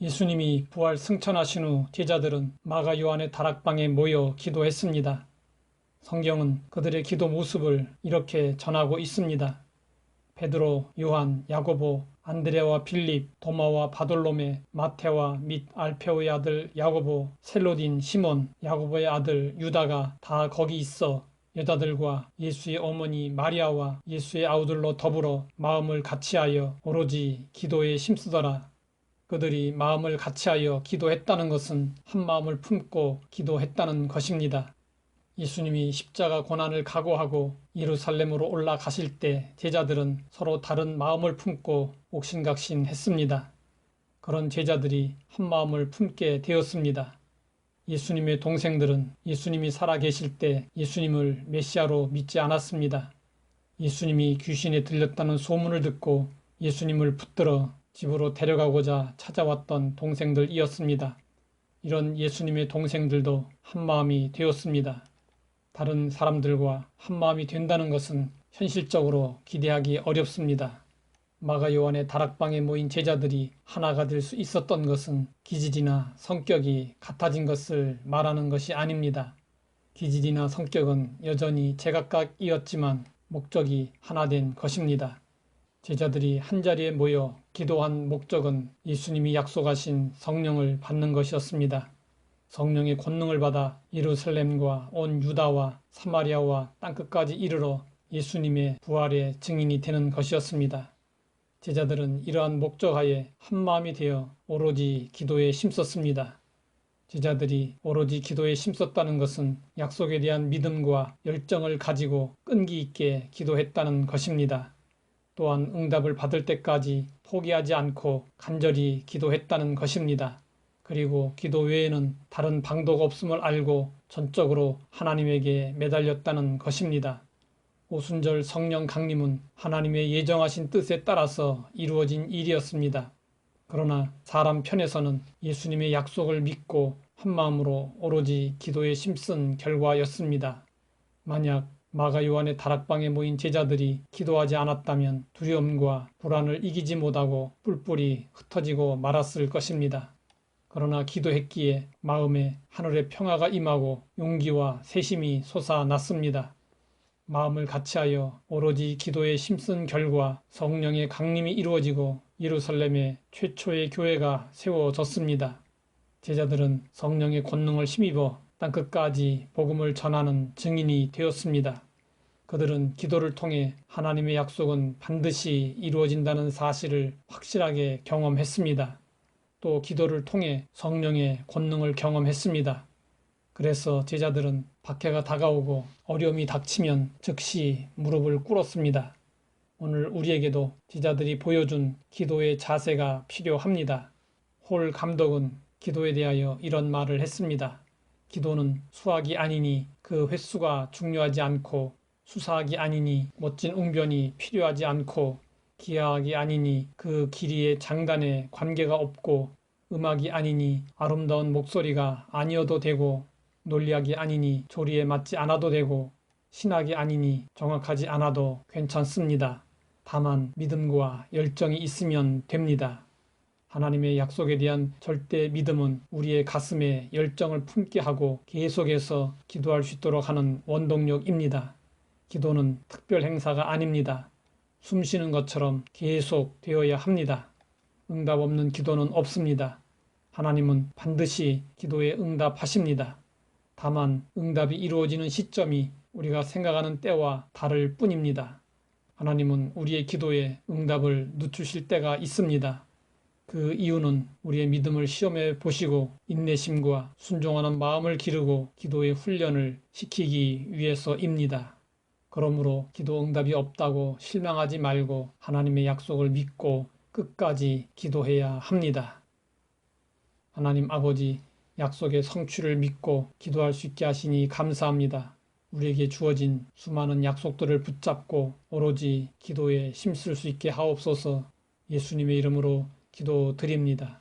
예수님이 부활 승천하신 후 제자들은 마가 요한의 다락방에 모여 기도했습니다. 성경은 그들의 기도 모습을 이렇게 전하고 있습니다. 베드로, 요한, 야고보, 안드레와 빌립, 도마와 바돌로메, 마테와 및 알페오의 아들 야고보, 셀로딘, 시몬, 야고보의 아들 유다가 다 거기 있어 여자들과 예수의 어머니 마리아와 예수의 아우들로 더불어 마음을 같이하여 오로지 기도에 힘쓰더라. 그들이 마음을 같이하여 기도했다는 것은 한 마음을 품고 기도했다는 것입니다. 예수님이 십자가 고난을 각오하고 예루살렘으로 올라가실 때 제자들은 서로 다른 마음을 품고 옥신각신했습니다. 그런 제자들이 한 마음을 품게 되었습니다. 예수님의 동생들은 예수님이 살아계실 때 예수님을 메시아로 믿지 않았습니다. 예수님이 귀신에 들렸다는 소문을 듣고 예수님을 붙들어 집으로 데려가고자 찾아왔던 동생들이었습니다. 이런 예수님의 동생들도 한 마음이 되었습니다. 다른 사람들과 한 마음이 된다는 것은 현실적으로 기대하기 어렵습니다. 마가 요한의 다락방에 모인 제자들이 하나가 될 수 있었던 것은 기질이나 성격이 같아진 것을 말하는 것이 아닙니다. 기질이나 성격은 여전히 제각각이었지만 목적이 하나 된 것입니다. 제자들이 한자리에 모여 기도한 목적은 예수님이 약속하신 성령을 받는 것이었습니다. 성령의 권능을 받아 예루살렘과 온 유다와 사마리아와 땅끝까지 이르러 예수님의 부활의 증인이 되는 것이었습니다. 제자들은 이러한 목적하에 한마음이 되어 오로지 기도에 힘썼습니다. 제자들이 오로지 기도에 힘썼다는 것은 약속에 대한 믿음과 열정을 가지고 끈기 있게 기도했다는 것입니다. 또한 응답을 받을 때까지 포기하지 않고 간절히 기도했다는 것입니다. 그리고 기도 외에는 다른 방도가 없음을 알고 전적으로 하나님에게 매달렸다는 것입니다. 오순절 성령 강림은 하나님의 예정하신 뜻에 따라서 이루어진 일이었습니다. 그러나 사람 편에서는 예수님의 약속을 믿고 한마음으로 오로지 기도에 힘쓴 결과였습니다. 만약 마가 요한의 다락방에 모인 제자들이 기도하지 않았다면 두려움과 불안을 이기지 못하고 뿔뿔이 흩어지고 말았을 것입니다. 그러나 기도했기에 마음에 하늘의 평화가 임하고 용기와 새심이 솟아났습니다. 마음을 같이하여 오로지 기도에 힘쓴 결과 성령의 강림이 이루어지고 예루살렘에 최초의 교회가 세워졌습니다. 제자들은 성령의 권능을 힘입어 땅끝까지 복음을 전하는 증인이 되었습니다. 그들은 기도를 통해 하나님의 약속은 반드시 이루어진다는 사실을 확실하게 경험했습니다. 또 기도를 통해 성령의 권능을 경험했습니다. 그래서 제자들은 박해가 다가오고 어려움이 닥치면 즉시 무릎을 꿇었습니다. 오늘 우리에게도 제자들이 보여준 기도의 자세가 필요합니다. 홀 감독은 기도에 대하여 이런 말을 했습니다. 기도는 수학이 아니니 그 횟수가 중요하지 않고 수사학이 아니니 멋진 웅변이 필요하지 않고 기하학이 아니니 그 길이의 장단에 관계가 없고 음악이 아니니 아름다운 목소리가 아니어도 되고 논리학이 아니니 조리에 맞지 않아도 되고 신학이 아니니 정확하지 않아도 괜찮습니다. 다만 믿음과 열정이 있으면 됩니다. 하나님의 약속에 대한 절대 믿음은 우리의 가슴에 열정을 품게 하고 계속해서 기도할 수 있도록 하는 원동력입니다. 기도는 특별 행사가 아닙니다. 숨 쉬는 것처럼 계속 되어야 합니다. 응답 없는 기도는 없습니다. 하나님은 반드시 기도에 응답하십니다. 다만 응답이 이루어지는 시점이 우리가 생각하는 때와 다를 뿐입니다. 하나님은 우리의 기도에 응답을 늦추실 때가 있습니다. 그 이유는 우리의 믿음을 시험해 보시고 인내심과 순종하는 마음을 기르고 기도의 훈련을 시키기 위해서입니다. 그러므로 기도 응답이 없다고 실망하지 말고 하나님의 약속을 믿고 끝까지 기도해야 합니다. 하나님 아버지, 약속의 성취를 믿고 기도할 수 있게 하시니 감사합니다. 우리에게 주어진 수많은 약속들을 붙잡고 오로지 기도에 힘쓸 수 있게 하옵소서. 예수님의 이름으로 기도드립니다.